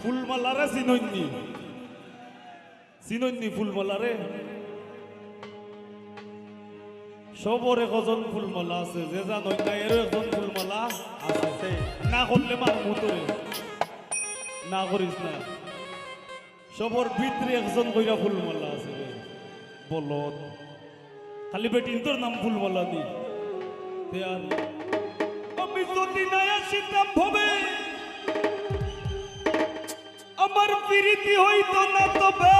ফুলমালারে চিনইনি চিনইনি ফুলমালারে সবরে কজন ফুলমালা আছে যে জানই না এর একজন ফুলমালা আছে না করলে মারমু তোরে না করিস না সবর ভিতরে একজন কইরা ফুলমালা আছে বলত খালি বেটিন তোর নাম ফুলমালা দি আর আমি যদি না আসিতাম ভবে আমার প্রীতি হইতো না তবে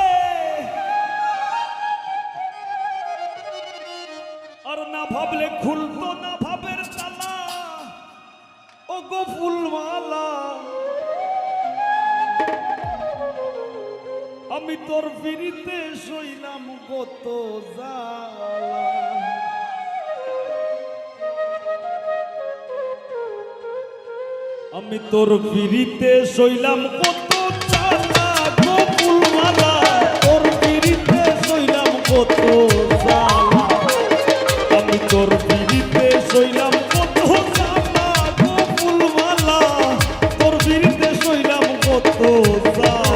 আর না ভাবলে খুলতো না ভাবের তালা ও গো ফুলমালা আমি তোর প্রীতিতে সইলাম কত জ্বালা আমি তোর প্রীতিতে সইলাম কত জ্বালা গো ফুলমালা তোর প্রীতিতে সইলাম কত জ্বালা আমি তোর প্রীতিতে সইলাম কত জ্বালা গো ফুলমালা তোর প্রীতিতে সইলাম কত জ্বালা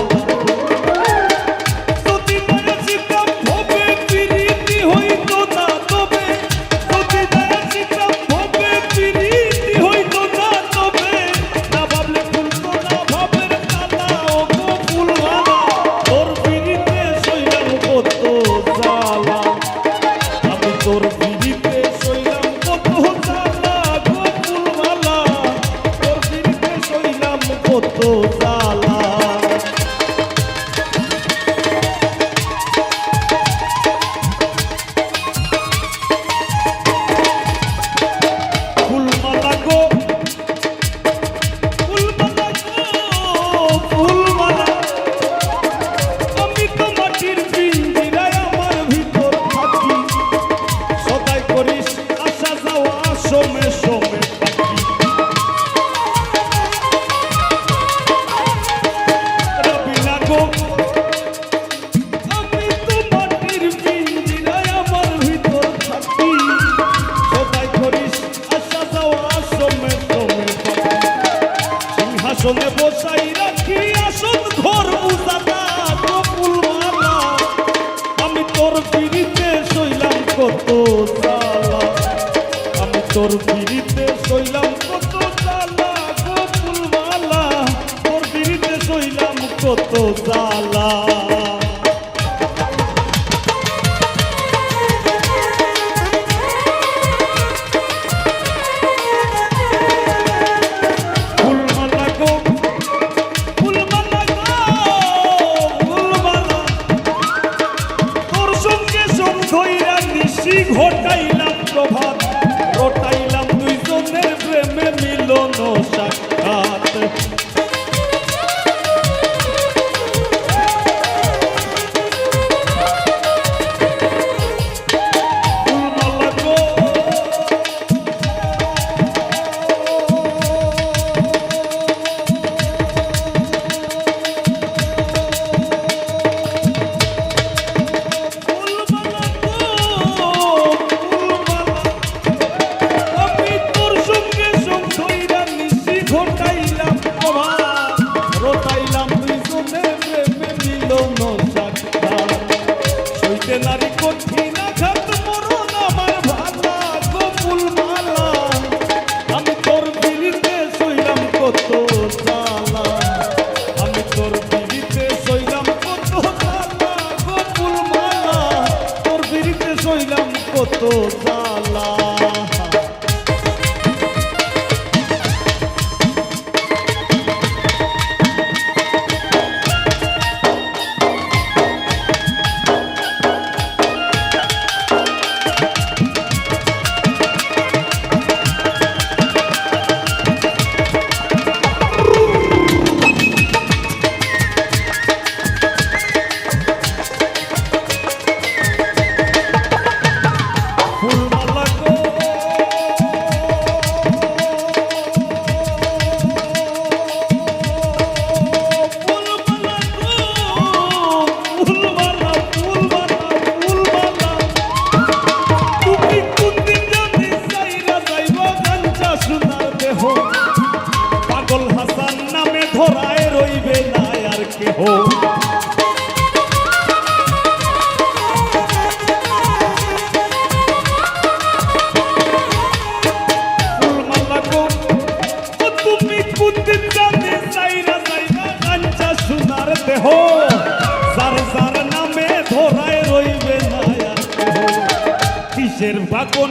আসনে বসাই রাখি আসন ঘর উজালা গো ফুলমালা আমি তোর প্রীতিতে সইলাম কত জ্বালা আমি তোর প্রীতিতে সইলাম কত জ্বালা গো ফুলমালা তোর প্রীতিতে সইলাম কত জ্বালা ঘটাইলাম প্রভাত রটাইলাম দুইজনের প্রেমে মিলন সাক্ষাৎ নারী কঠিন আঘাত মরণ আমার ভালা গো ফুলমালা আমি তোর প্রীতিতে সইলাম কত জ্বালা আমি তোর প্রীতিতে সইলাম কত জ্বালা গো ফুলমালা তোর প্রীতিতে সইলাম কত জ্বালা পাগল হাসান নামে ধরায় রইবে না। কেহ ফুলমালা গো ও তুমি কুদ্দিন জানে সাইরা সাইরা গাঞ্জা সোনার দেহ যার যার নামে ধরায় রইবে না আর কেহ কিসের ভাগন